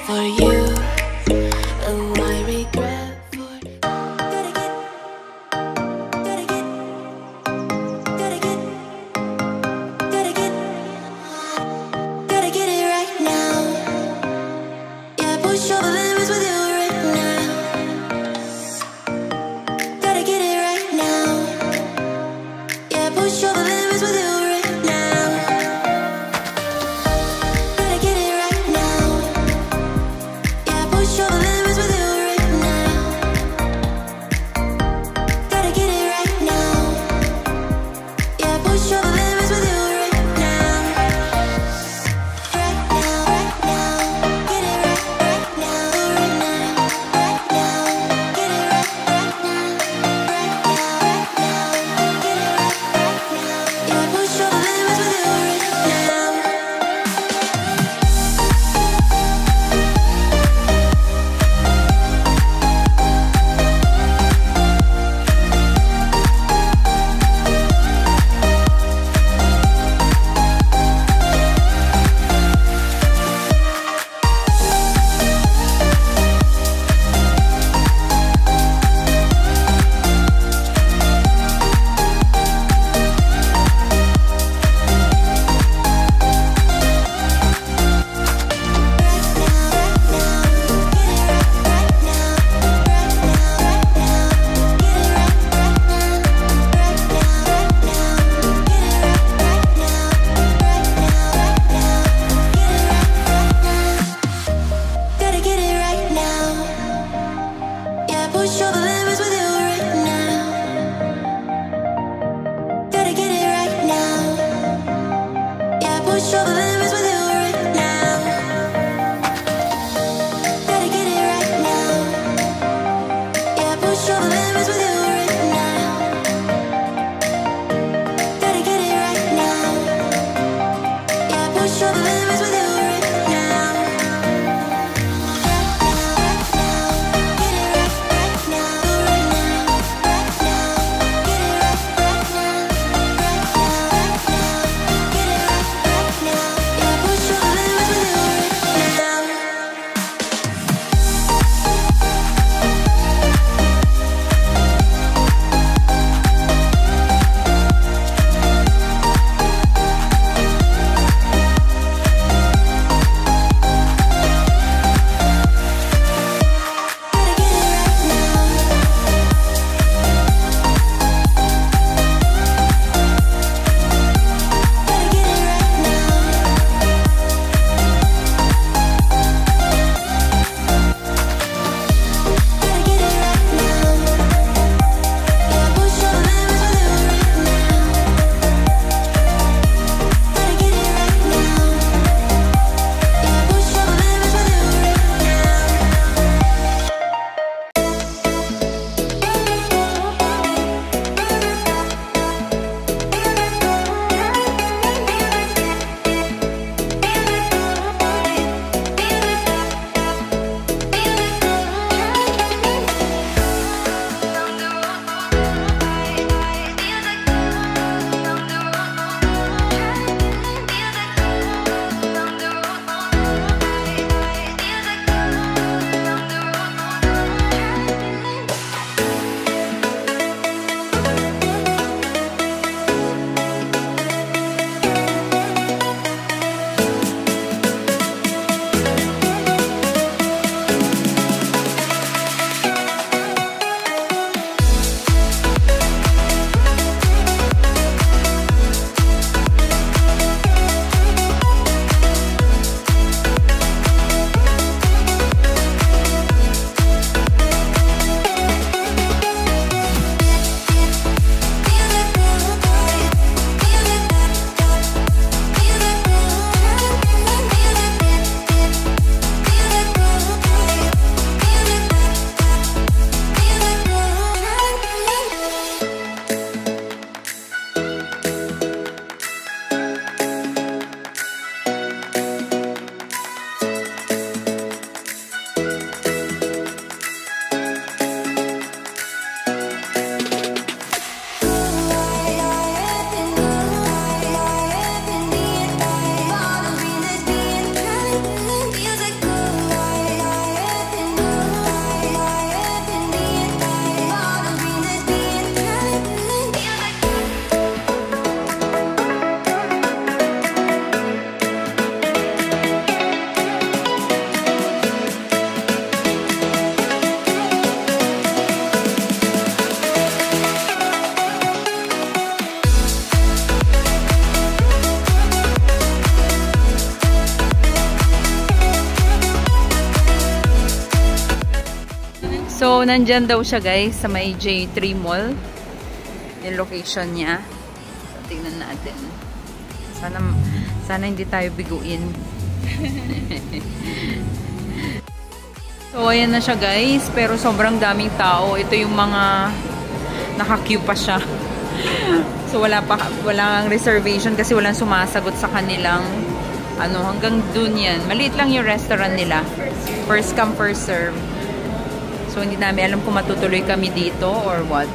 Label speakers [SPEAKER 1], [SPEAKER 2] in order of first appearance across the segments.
[SPEAKER 1] for you. Oh, I regret for gotta get it right now. Yeah, push all the limits with you right now. Gotta get it right now. Yeah, push all the limits with you right now. Gotta get it right now. Yeah, push all the limits with you right now. Gotta get it right now. Yeah, push all the limits with you right now. Right now, right now. Get it right now.
[SPEAKER 2] So, nandyan daw siya guys sa may J3 Mall. Yung location niya. So, tingnan natin. Sana hindi tayo biguin. So, ayan na siya guys. Pero sobrang daming tao. Ito yung mga naka-queue pa siya. So, walang reservation kasi walang sumasagot sa kanilang hanggang dun yan. Maliit lang yung restaurant nila. First come, first serve. So, hindi namin alam kung matutuloy kami dito or what.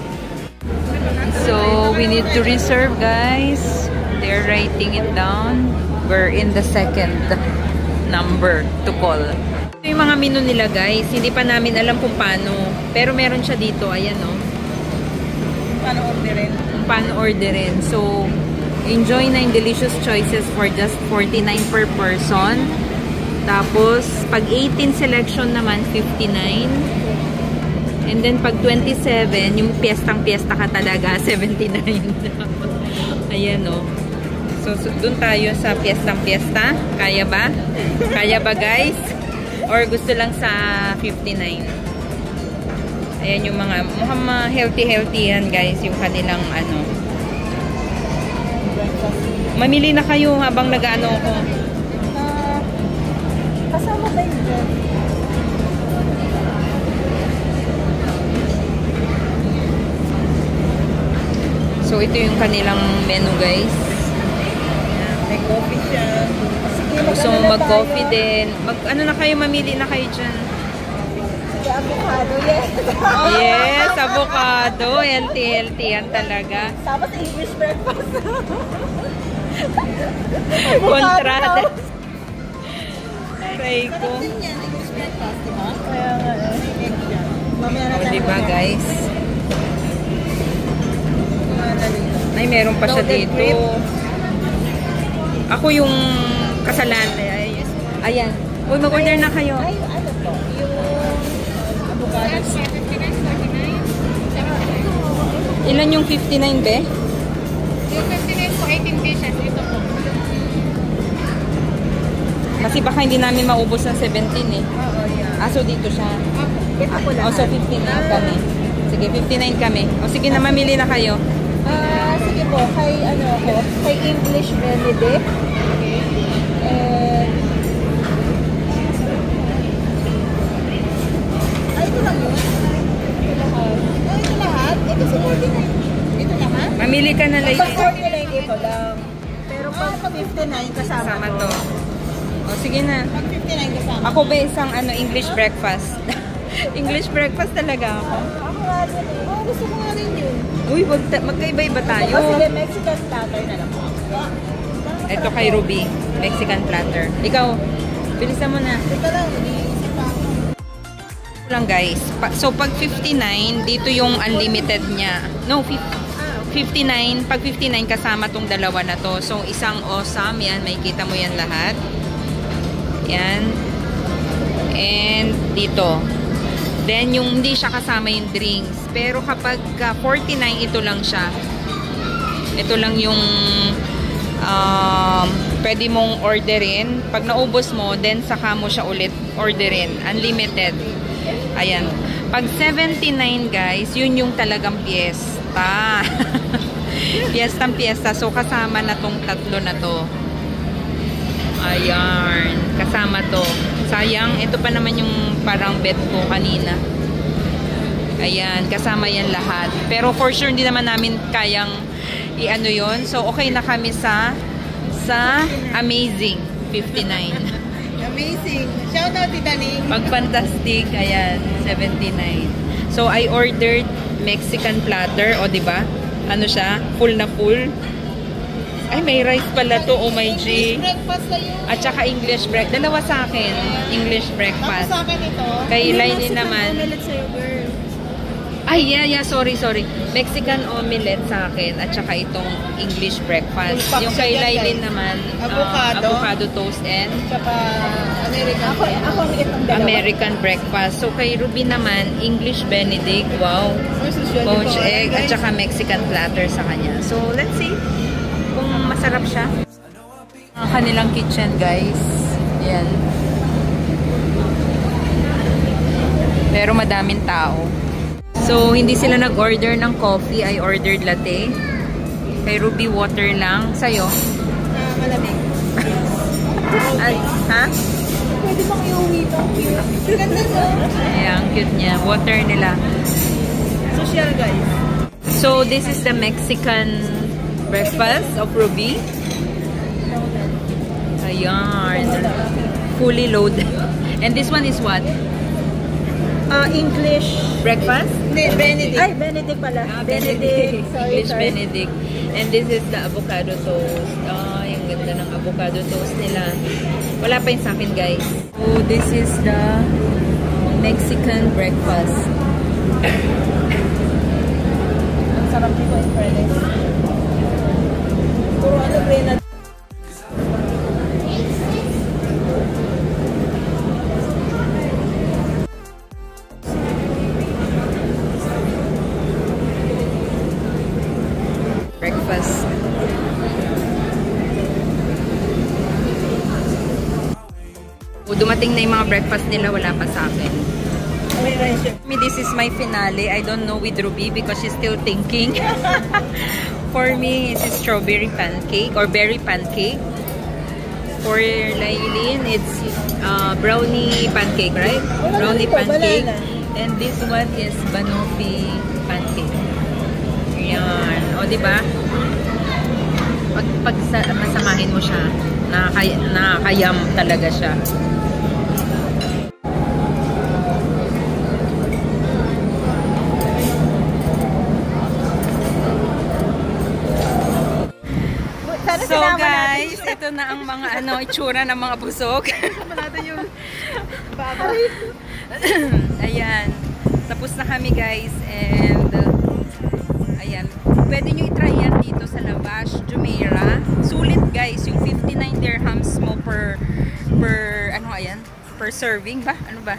[SPEAKER 2] So, we need to reserve, guys. They're writing it down. We're in the second number to call. Ito yung mga menu nila, guys. Hindi pa namin alam kung paano. Pero meron siya dito. Ayan, no?
[SPEAKER 3] Paano orderin?
[SPEAKER 2] Paano orderin. So, enjoy 9 delicious choices for just 49 per person. Tapos, pag 18 selection naman, 59. And then, pag 27, yung piyestang-piyesta ka talaga, 79. Ayan, no? So, dun tayo sa piyestang-piyesta. Kaya ba? Kaya ba, guys? Or gusto lang sa 59? Ayan yung mga, mukhang healthy-healthy yan, guys. Yung kanilang, Mamili na kayo habang nag-ano ko.
[SPEAKER 3] Kasama ba yun dyan?
[SPEAKER 2] So, ito yung kanilang menu, guys.
[SPEAKER 3] May coffee siya. Sige,
[SPEAKER 2] gusto mo mag-coffee din. Ano na kayo, mamili na kayo dyan.
[SPEAKER 3] Sige, avocado, yes.
[SPEAKER 2] Yes, avocado. Healthy yan talaga.
[SPEAKER 3] Tapos English breakfast.
[SPEAKER 2] Kontrada. Aray ko.
[SPEAKER 3] Sarap din yan, English breakfast, diba? Kaya nga, egg yan. Mamaya na tayo.
[SPEAKER 2] Diba, guys? Ay, meron pa siya dito. Ako yung kasalante. Ayan. Uy, mag-order na kayo.
[SPEAKER 3] Ay, ano to? Yung avocado.
[SPEAKER 2] Ilan yung 59, be?
[SPEAKER 4] Yung 59 po, 18 dishes. Ito po.
[SPEAKER 2] Kasi baka hindi namin maubos ng 17 eh.
[SPEAKER 3] Oo, yeah.
[SPEAKER 2] So dito siya.
[SPEAKER 3] Ito po lahat.
[SPEAKER 2] So 59 kami. Sige, 59 kami. Sige na, mamili na kayo.
[SPEAKER 3] Sige po, kay kay English Benedict. Okay. And ito lang yun. Ito lahat. Ito lahat? Ito si 49. Ito lahat?
[SPEAKER 2] Mamili ka na, lady.
[SPEAKER 3] Pag 49 ito lang. Pero pag 59 kasama
[SPEAKER 2] to. Sige na.
[SPEAKER 3] Pag 59 kasama.
[SPEAKER 2] Ako ba isang English breakfast? English breakfast talaga ako.
[SPEAKER 3] Ako nga din eh. Gusto ko nga rin yun.
[SPEAKER 2] Uy, magkaiba-iba tayo.
[SPEAKER 3] Sige, Mexican platter na lang po.
[SPEAKER 2] Ito kay Ruby. Mexican platter. Ikaw, bilisan mo na.
[SPEAKER 3] Ito lang, nag-iisip pa ako.
[SPEAKER 2] Lang guys. So pag 59, dito yung unlimited niya. No, 59. Pag 59 kasama tong dalawa na to. So isang awesome. Yan, may kita mo yan lahat. Yan. And dito. Then yung hindi siya kasama yung drinks. Pero kapag 49, ito lang siya. Ito lang yung pwede mong orderin. Pag naubos mo, then saka mo siya ulit orderin. Unlimited. Ayan. Pag 79 guys, yun yung talagang piyesta. Piyestang-piyesta. So, kasama na tong tatlo na to. Ayan. Kasama to. Sayang, ito pa naman yung parang bet ko kanina. Ayan. Kasama yan lahat. Pero for sure, hindi naman namin kayang i-ano yun. So, okay na kami sa Amazing 59.
[SPEAKER 3] Amazing. Shout out Tita Ning.
[SPEAKER 2] Pag Fantastic, ayan, 79. So, I ordered Mexican platter. O, diba? Ano siya? Full na full. Ay, may rice pala to. Oh my G.
[SPEAKER 3] English breakfast na yun.
[SPEAKER 2] At saka English breakfast. Dalawa sa akin. English
[SPEAKER 3] Tapos
[SPEAKER 2] breakfast.
[SPEAKER 3] sa akin ito.
[SPEAKER 2] Kay Lainey naman.
[SPEAKER 3] Omelette sa'yo, girl.
[SPEAKER 2] Ay, yeah. Sorry. Mexican omelette sa akin. At saka itong English breakfast.
[SPEAKER 3] Full pack
[SPEAKER 2] Yung kay
[SPEAKER 3] siya,
[SPEAKER 2] Lainey
[SPEAKER 3] guys.
[SPEAKER 2] naman,
[SPEAKER 3] Avocado.
[SPEAKER 2] avocado toast and
[SPEAKER 3] Tsaka American. Ako ang itong dalawa.
[SPEAKER 2] American breakfast. So, kay Ruby naman, English Benedict. Wow. Poached egg. At saka Mexican platter sa kanya. So, let's see kung masarap siya. Ang kanilang kitchen, guys. Ayan. Pero madaming tao. So, hindi sila nag-order ng coffee. I ordered latte. Kay Ruby, water lang. Sa'yo?
[SPEAKER 3] Malamig.
[SPEAKER 2] Ha?
[SPEAKER 3] Pwede bang iuwi ito? Ganda no?
[SPEAKER 2] Ayan, cute niya. Water nila.
[SPEAKER 3] Social guys.
[SPEAKER 2] So, this is the Mexican breakfast of Ruby. Ayan. Fully loaded. And this one is what?
[SPEAKER 3] English.
[SPEAKER 2] Breakfast?
[SPEAKER 3] Benedict. Ay, Benedict pala.
[SPEAKER 2] Benedict.
[SPEAKER 3] Sorry,
[SPEAKER 2] English Benedict. And this is the avocado toast. Yung ganda ng avocado toast nila. Wala pa yun sa akin, guys. So, this is the Mexican breakfast.
[SPEAKER 3] Ang sarap nito in fairness. Puro ano, Brena.
[SPEAKER 2] Breakfast. Dumating na yung mga breakfast nila, wala pa sa akin. This is my finale. I don't know with Ruby because she's still thinking. For me, it's strawberry pancake or berry pancake. For Lailin, it's brownie pancake, right? Brownie pancake. And this one is banoffee pancake. Yan. O, diba? Pag masamahin mo siya, nakakayam talaga siya. So guys, ito na ang mga itsura ng mga busog. Ayan. Tapos na kami guys and ayan. Pwede nyo i-try yan dito sa Lavash, Jumeirah. Sulit guys, yung 59 dirhams mo per serving ba? Ano ba?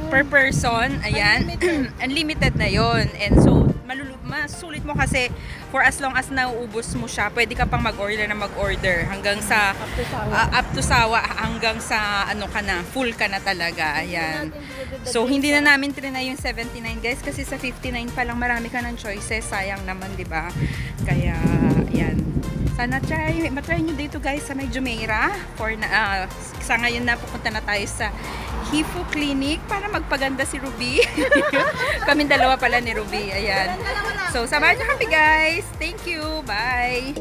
[SPEAKER 2] Per person. Ayan. Unlimited na yon. And so, masulit mo kasi for as long as nauubos mo siya, pwede ka pang mag-order hanggang sa up to sawa hanggang sa full ka na talaga. Ayan. So hindi na namin trinay yung 79 guys kasi sa 59 pa lang marami ka ng choices. Sayang naman, 'di ba? Kaya ayan. Sana matry nyo dito guys sa may Jumeirah. Sa ngayon na pupunta na tayo sa Hifu Clinic para magpaganda si Ruby. Kaming dalawa pala ni Ruby. Ayan. So, samahan nyo kami guys. Thank you. Bye.